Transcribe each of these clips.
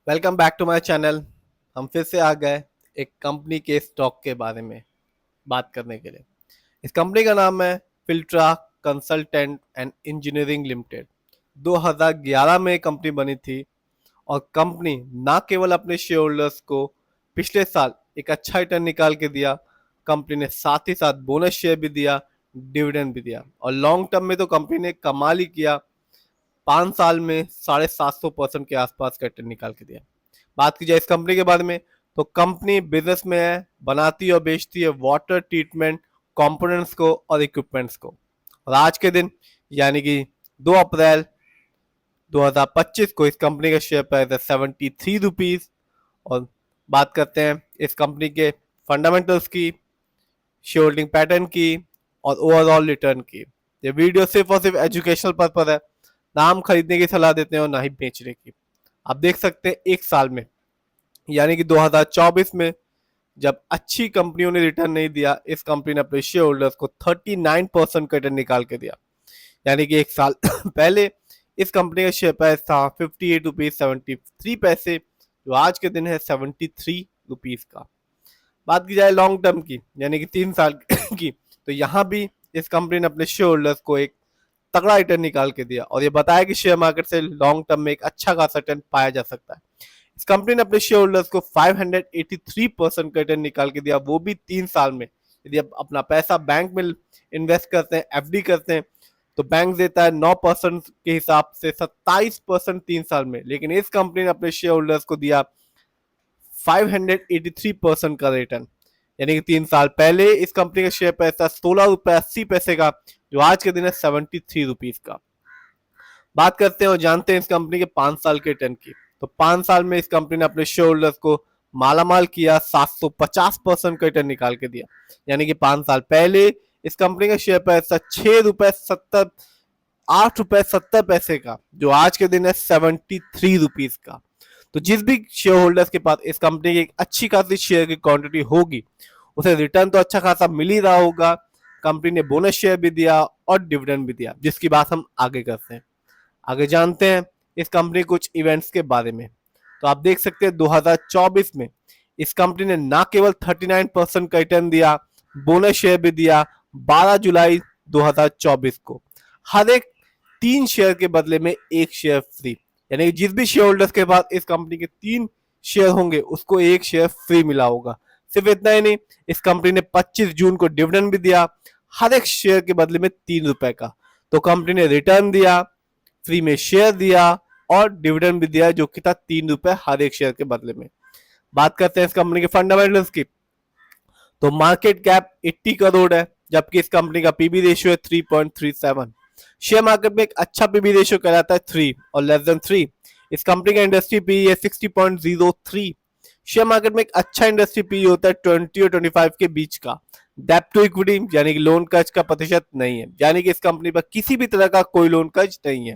Welcome back to my channel. हम फिर से आ गए एक कंपनी के स्टॉक के बारे में बात करने के लिए। इस कंपनी का नाम है फिल्ट्रा कंसल्टेंट एंड इंजीनियरिंग लिमिटेड। 2011 में कंपनी बनी थी और कंपनी ना केवल अपने शेयर होल्डर्स को पिछले साल एक अच्छा रिटर्न निकाल के दिया, कंपनी ने साथ ही साथ बोनस शेयर भी दिया, डिविडेंड भी दिया और लॉन्ग टर्म में तो कंपनी ने कमाल ही किया। 5 साल में 750% के आसपास का रिटर्न निकाल के दिया। बात की जाए इस कंपनी के बारे में तो कंपनी बिजनेस में है, बनाती और बेचती है वाटर ट्रीटमेंट कंपोनेंट्स को और इक्विपमेंट्स को। और आज के दिन यानी कि 2 अप्रैल 2025 को इस कंपनी का शेयर प्राइस है 73 रुपीज। और बात करते हैं इस कंपनी के फंडामेंटल्स की, शेयर होल्डिंग पैटर्न की और ओवरऑल रिटर्न की। ये वीडियो सिर्फ और सिर्फ एजुकेशनल पर्पज है, ना हम खरीदने की सलाह देते हैं और ना ही बेचने की। आप देख सकते हैं एक साल में यानी कि 2024 में जब अच्छी कंपनियों ने रिटर्न नहीं दिया, इस कंपनी ने अपने शेयर होल्डर्स को 39% का रिटर्न निकाल के दिया। यानी कि एक साल पहले इस कंपनी का शेयर प्राइस था 58 रुपीज 73 पैसे, जो आज के दिन है 73 रुपीज का। बात की जाए लॉन्ग टर्म की यानी कि 3 साल की, तो यहाँ भी इस कंपनी ने अपने शेयर होल्डर्स को एक तगड़ा रिटर्न निकाल के दिया और ये बताया कि शेयर मार्केट से लॉन्ग टर्म में एक अच्छा खासा रिटर्न पाया जा सकता है। इस कंपनी ने अपने शेयर होल्डर्स को 583% का रिटर्न निकाल के दिया, वो भी 3 साल में। यदि आप अपना पैसा बैंक में इन्वेस्ट करते हैं, एफडी करते हैं, तो बैंक देता है 9% के हिसाब से 27% 3 साल में, लेकिन इस कंपनी ने अपने शेयर होल्डर्स को दिया 583% का रिटर्न। यानी कि 3 साल पहले इस कंपनी का शेयर प्राइस था 16 रुपए 80 पैसे का, जो आज के दिन है 73 रुपीज का। बात करते हैं और जानते हैं इस कंपनी के 5 साल के रिटर्न की। तो 5 साल में इस कंपनी ने अपने शेयर होल्डर्स को मालामाल किया, 750% का रिटर्न निकाल के दिया। यानी कि 5 साल पहले इस कंपनी का शेयर प्राइस था 8 रुपए 70 पैसे का, जो आज के दिन है 73 रुपीज का। तो जिस भी शेयर होल्डर्स के पास इस कंपनी की एक अच्छी खासी शेयर की क्वांटिटी होगी, उसे रिटर्न तो अच्छा खासा मिल ही रहा होगा। कंपनी ने बोनस शेयर भी दिया और डिविडेंड भी दिया, जिसकी बात हम आगे करते हैं। आगे जानते हैं इस कंपनी कुछ इवेंट्स के बारे में। तो आप देख सकते हैं 2024 में इस कंपनी ने ना केवल 39% का रिटर्न दिया, बोनस शेयर भी दिया। 12 जुलाई 2024 को हर एक 3 शेयर के बदले में 1 शेयर फ्री, यानी जिस भी शेयर होल्डर्स के पास इस कंपनी के 3 शेयर होंगे उसको 1 शेयर फ्री मिला होगा। सिर्फ इतना ही नहीं, इस कंपनी ने 25 जून को डिविडेंड भी दिया, हर एक शेयर के बदले में 3 रुपए का। तो कंपनी ने रिटर्न दिया, फ्री में शेयर दिया और डिविडेंड भी दिया, जो कि था 3 रुपए हर एक शेयर के बदले में। बात करते हैं इस कंपनी के फंडामेंटल्स की। तो मार्केट कैप 80 करोड़ है, जबकि इस कंपनी का पीबी रेशियो है 3.37। शेयर मार्केट में एक अच्छा पीबी रेशियो कहलाता है 3 और लेस देन 3। इस कंपनी का इंडस्ट्री पी है 60.03। शेयर मार्केट में एक अच्छा इंडस्ट्री पी होता है 20 और 25 के बीच का। डेप्ट टू इक्विटी यानी कि लोन कर्ज का प्रतिशत नहीं है, यानी कि इस कंपनी पर किसी भी तरह का कोई लोन कर्ज नहीं है।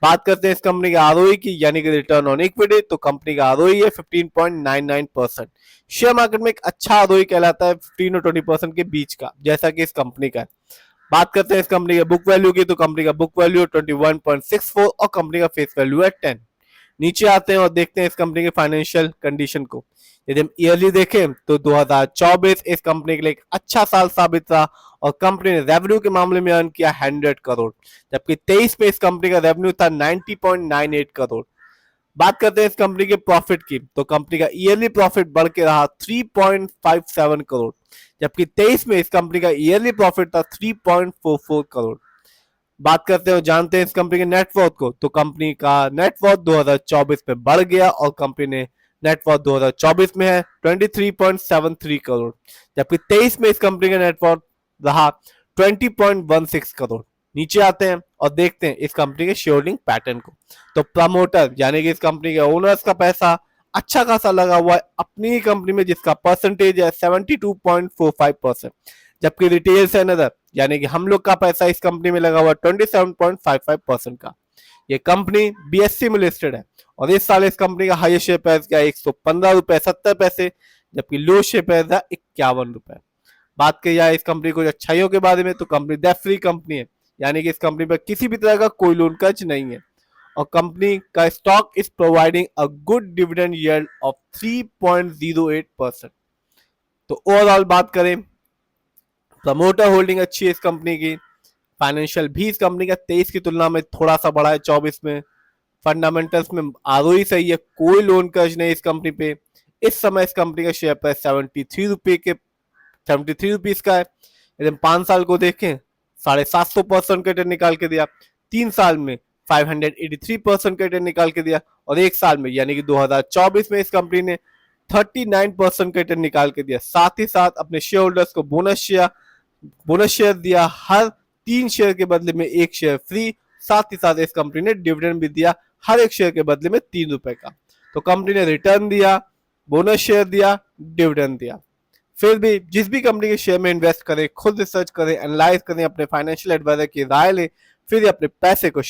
बात करते हैं इस कंपनी के आरओई की यानी कि रिटर्न ऑन इक्विटी, तो कंपनी का आरओई है 15.99%। शेयर मार्केट में एक अच्छा आरओई कहलाता है 15 और 20% के बीच का, जैसा कि इस कंपनी का है। बात करते हैं इस कंपनी के बुक वैल्यू की, तो कंपनी का बुक वैल्यू 21.64 और कंपनी का फेस वैल्यू है 10। नीचे आते हैं और देखते हैं इस कंपनी के फाइनेंशियल कंडीशन को। यदि हम ईयरली देखें तो 2024 इस कंपनी के लिए एक अच्छा साल साबित रहा और कंपनी ने रेवेन्यू के मामले में अर्न किया 100 करोड़, जबकि 23 में इस कंपनी का रेवेन्यू था 90.98 करोड़। बात करते हैं इस कंपनी के प्रॉफिट की, तो कंपनी का ईयरली प्रॉफिट बढ़ के रहा 3.57 करोड़, जबकि 23 में इस कंपनी का ईयरली प्रॉफिट था 3.44 करोड़। बात करते हैं और जानते हैं इस कंपनी के नेटवर्थ को, तो कंपनी का नेटवर्थ 2024 में बढ़ गया और कंपनी ने नेटवर्थ 2024 में है 23.73 करोड़, जबकि 23 में इस कंपनी का नेटवर्थ रहा 20.16 करोड़। नीचे आते हैं और देखते हैं इस कंपनी के शेयर होल्डिंग पैटर्न को। तो प्रमोटर यानी कि इस कंपनी के ओनर्स का पैसा अच्छा खासा लगा हुआ है अपनी ही कंपनी में, जिसका परसेंटेज है 72.45%, जबकि रिटेल से अनदर यानी कि हम लोग का पैसा इस कंपनी में लगा हुआ 27.55% का। ये कंपनी बीएससी में लिस्टेड है और इस साल इस कंपनी का हाईएस्ट शेयर प्राइस क्या 115 रुपए 70 पैसे, जबकि लो शेयर प्राइस था 51 रुपए। बात की जाए इस कंपनी को अच्छाइयों के बारे में, तो कंपनी डेट फ्री कंपनी है, यानी कि इस कंपनी पर किसी भी तरह का कोई लोन कर्ज नहीं है और कंपनी का stock is providing a good dividend yield of 3.08%। तो ओवरऑल बात करें, प्रमोटर होल्डिंग अच्छी है इस कंपनी की, फाइनेंशियल भी इस कंपनी का 23 की तुलना में थोड़ा सा बढ़ा है 24 में, फंडामेंटल्स में आरओई सही है, कोई लोन कर्ज नहीं इस कंपनी पे। इस समय इस कंपनी का शेयर प्राइस 73 रुपीज का है। यदि हम 5 साल को देखें 750% का रिटर्न निकाल के दिया, 3 साल में 583% का रिटर्न निकाल के दिया, और 1 साल में यानी कि 2024 में इस कंपनी ने 39% का रिटर्न निकाल के दिया। साथ ही साथ अपने शेयर होल्डर्स को बोनस शेयर दिया, हर 3 शेयर के बदले में 1 शेयर फ्री। साथ ही साथ इस कंपनी ने डिविडेंड भी दिया, हर 1 शेयर के बदले में 3 रुपए का। तो कंपनी ने रिटर्न दिया, बोनस शेयर दिया, डिविडेंड दिया। फिर भी जिस भी कंपनी के शेयर में इन्वेस्ट करें, खुद रिसर्च करें, एनालाइज करें, अपने फाइनेंशियल एडवाइजर की राय लें, फिर अपने पैसे को